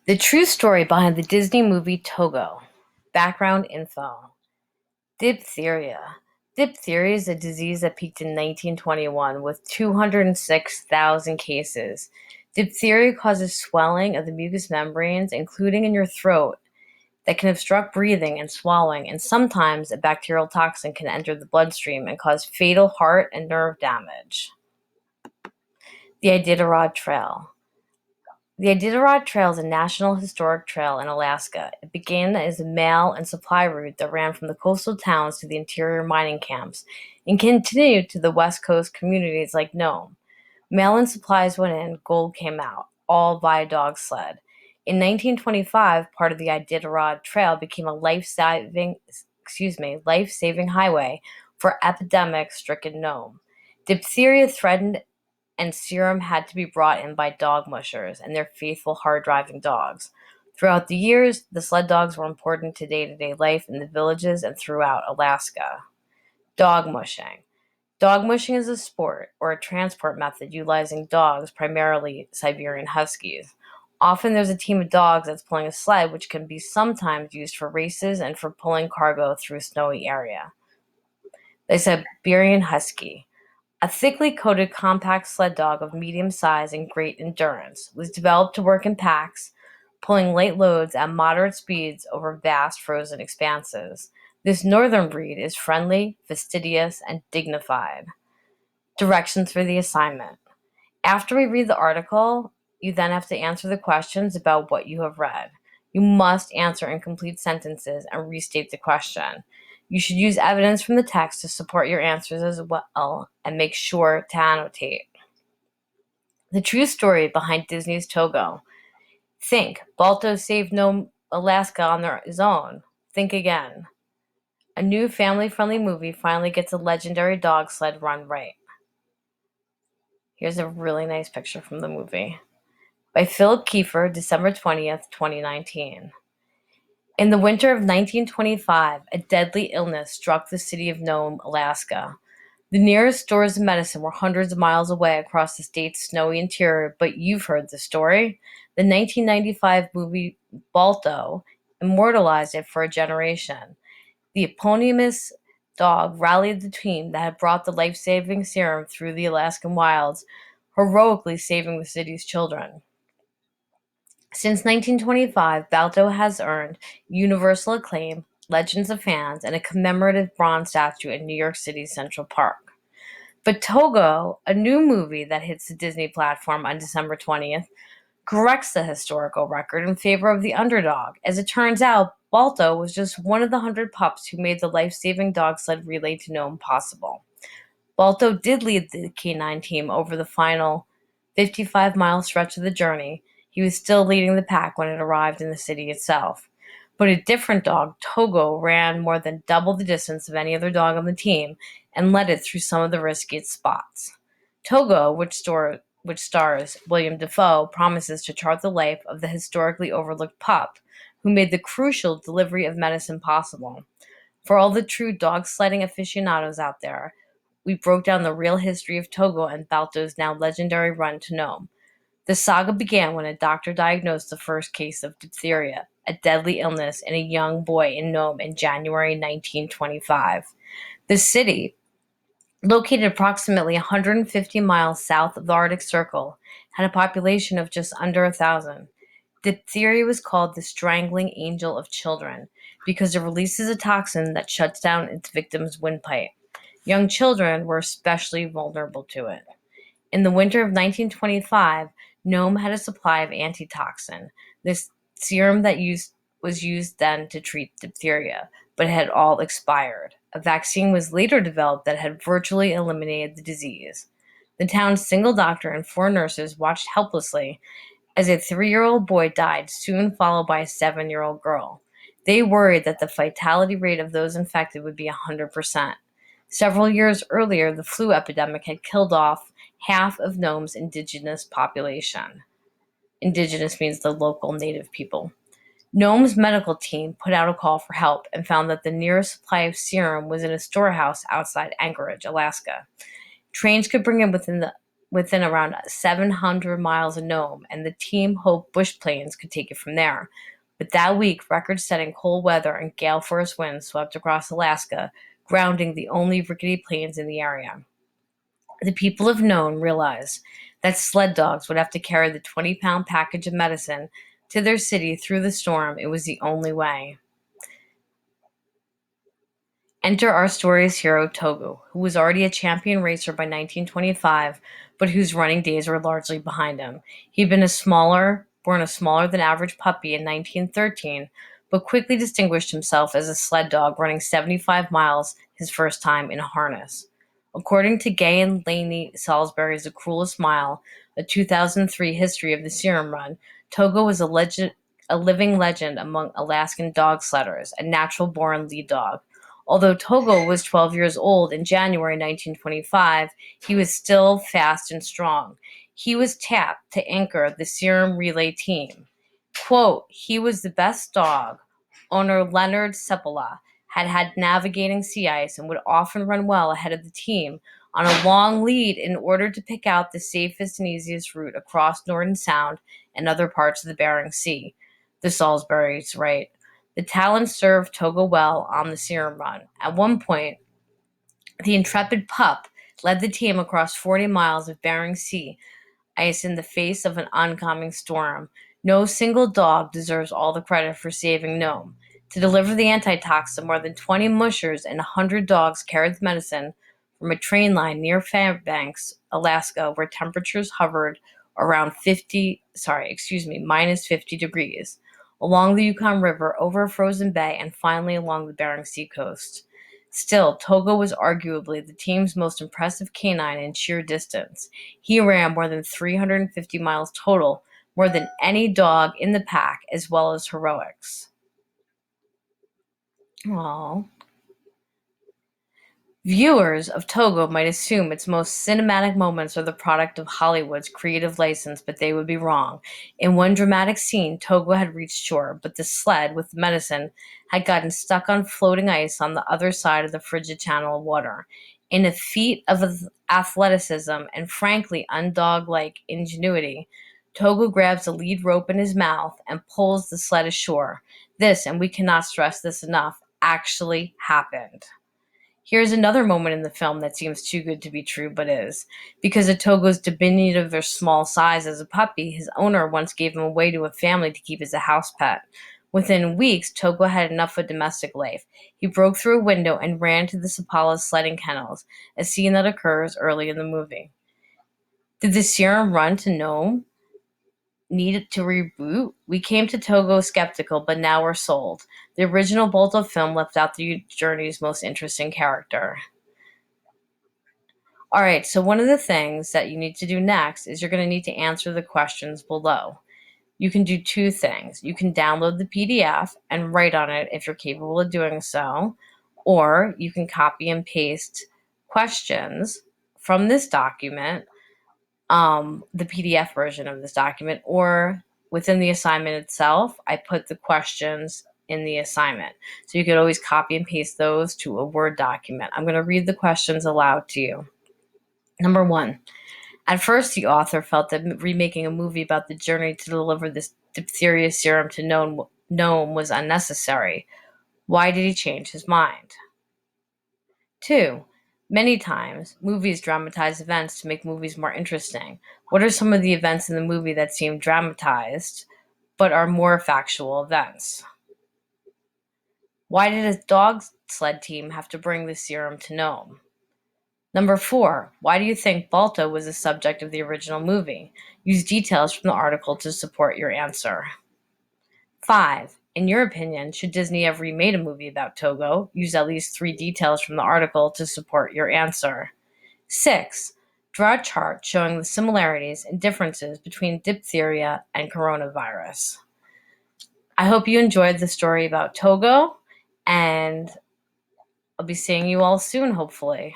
The true story behind the Disney movie Togo. Background info. Diphtheria. Diphtheria is a disease that peaked in 1921 with 206,000 cases. Diphtheria causes swelling of the mucous membranes, including in your throat, that can obstruct breathing and swallowing, and sometimes a bacterial toxin can enter the bloodstream and cause fatal heart and nerve damage. The Iditarod Trail. The Iditarod Trail is a national historic trail in Alaska. It began as a mail and supply route that ran from the coastal towns to the interior mining camps and continued to the west coast communities like Nome. Mail and supplies went in, gold came out, all via dog sled. In 1925, part of the Iditarod Trail became a life-saving highway for epidemic-stricken Nome. Diphtheria threatened and serum had to be brought in by dog mushers and their faithful, hard-driving dogs. Throughout the years, the sled dogs were important to day-to-day life in the villages and throughout Alaska. Dog mushing. Dog mushing is a sport or a transport method utilizing dogs, primarily Siberian Huskies. Often there's a team of dogs that's pulling a sled, which can be sometimes used for races and for pulling cargo through a snowy area. The Siberian Husky. A thickly coated compact sled dog of medium size and great endurance, was developed to work in packs, pulling light loads at moderate speeds over vast frozen expanses. This northern breed is friendly, fastidious, and dignified. Directions for the assignment. After we read the article, you then have to answer the questions about what you have read. You must answer in complete sentences and restate the question. You should use evidence from the text to support your answers as well and make sure to annotate. The true story behind Disney's Togo. Think, Balto saved no Alaska on his own. Think again. A new family-friendly movie finally gets a legendary dog sled run right. Here's a really nice picture from the movie. By Philip Kiefer, December 20th, 2019. In the winter of 1925, a deadly illness struck the city of Nome, Alaska. The nearest stores of medicine were hundreds of miles away across the state's snowy interior, but you've heard the story. The 1995 movie Balto immortalized it for a generation. The eponymous dog rallied the team that had brought the life-saving serum through the Alaskan wilds, heroically saving the city's children. Since 1925, Balto has earned universal acclaim, legends of fans, and a commemorative bronze statue in New York City's Central Park. But Togo, a new movie that hits the Disney platform on December 20th, corrects the historical record in favor of the underdog. As it turns out, Balto was just one of the 100 pups who made the life-saving dog sled relay to Nome possible. Balto did lead the canine team over the final 55-mile stretch of the journey. He was still leading the pack when it arrived in the city itself. But a different dog, Togo, ran more than double the distance of any other dog on the team and led it through some of the riskiest spots. Togo, which stars William Dafoe, promises to chart the life of the historically overlooked pup who made the crucial delivery of medicine possible. For all the true dog sledding aficionados out there, we broke down the real history of Togo and Balto's now legendary run to Nome. The saga began when a doctor diagnosed the first case of diphtheria, a deadly illness, in a young boy in Nome in January 1925. The city, located approximately 150 miles south of the Arctic Circle, had a population of just under 1,000. Diphtheria was called the strangling angel of children because it releases a toxin that shuts down its victim's windpipe. Young children were especially vulnerable to it. In the winter of 1925, Nome had a supply of antitoxin, this serum that was used then to treat diphtheria, but it had all expired. A vaccine was later developed that had virtually eliminated the disease. The town's single doctor and 4 nurses watched helplessly as a 3-year-old boy died, soon followed by a 7-year-old girl. They worried that the fatality rate of those infected would be 100%. Several years earlier, the flu epidemic had killed off half of Nome's indigenous population. Indigenous means the local native people. Nome's medical team put out a call for help and found that the nearest supply of serum was in a storehouse outside Anchorage, Alaska. Trains could bring it within within around 700 miles of Nome, and the team hoped bush planes could take it from there. But that week, record-setting cold weather and gale-force winds swept across Alaska, grounding the only rickety planes in the area. The people of Nome realized that sled dogs would have to carry the 20-pound package of medicine to their city through the storm. It was the only way. Enter our story's hero, Togo, who was already a champion racer by 1925, but whose running days were largely behind him. He'd been born a smaller than average puppy in 1913, but quickly distinguished himself as a sled dog, running 75 miles his first time in a harness. According to Gay and Laney Salisbury's The Cruelest Mile, a 2003 history of the Serum Run, Togo was a living legend among Alaskan dog sledders, a natural-born lead dog. Although Togo was 12 years old in January 1925, he was still fast and strong. He was tapped to anchor the Serum Relay team. Quote, he was the best dog. Owner Leonard Seppala had navigating sea ice and would often run well ahead of the team on a long lead in order to pick out the safest and easiest route across Norton Sound and other parts of the Bering Sea. The Salisburys write. The talent served Togo well on the Serum Run. At one point, the intrepid pup led the team across 40 miles of Bering Sea ice in the face of an oncoming storm. No single dog deserves all the credit for saving Nome. To deliver the antitoxin, more than 20 mushers and 100 dogs carried the medicine from a train line near Fairbanks, Alaska, where temperatures hovered around minus 50 degrees, along the Yukon River, over a frozen bay, and finally along the Bering Sea coast. Still, Togo was arguably the team's most impressive canine in sheer distance. He ran more than 350 miles total, more than any dog in the pack, as well as heroics. Aww. Viewers of Togo might assume its most cinematic moments are the product of Hollywood's creative license, but they would be wrong. In one dramatic scene, Togo had reached shore, but the sled with the medicine had gotten stuck on floating ice on the other side of the frigid channel of water. In a feat of athleticism and frankly undog-like ingenuity, Togo grabs a lead rope in his mouth and pulls the sled ashore. This, and we cannot stress this enough, actually happened. Here's another moment in the film that seems too good to be true, but is. Because of Togo's diminutive or small size as a puppy, his owner once gave him away to a family to keep as a house pet. Within weeks, Togo had enough of domestic life. He broke through a window and ran to the Sapala's sledding kennels, a scene that occurs early in the movie. Did the Serum Run to Nome needed to reboot? We came to Togo skeptical, but now we're sold. The original Bolto film left out the journey's most interesting character. Alright, so one of the things that you need to do next is you're going to need to answer the questions below. You can do two things. You can download the PDF and write on it if you're capable of doing so, or you can copy and paste questions from this document, the PDF version of this document, or within the assignment itself, I put the questions in the assignment. So you could always copy and paste those to a Word document. I'm going to read the questions aloud to you. Number 1. At first, the author felt that remaking a movie about the journey to deliver this diphtheria serum to Nome was unnecessary. Why did he change his mind? 2. Many times, movies dramatize events to make movies more interesting. What are some of the events in the movie that seem dramatized, but are more factual events? Why did a dog sled team have to bring the serum to Nome? Number 4. Why do you think Balto was the subject of the original movie? Use details from the article to support your answer. 5. In your opinion, should Disney have remade a movie about Togo? Use at least 3 details from the article to support your answer. 6. Draw a chart showing the similarities and differences between diphtheria and coronavirus. I hope you enjoyed the story about Togo, and I'll be seeing you all soon, hopefully.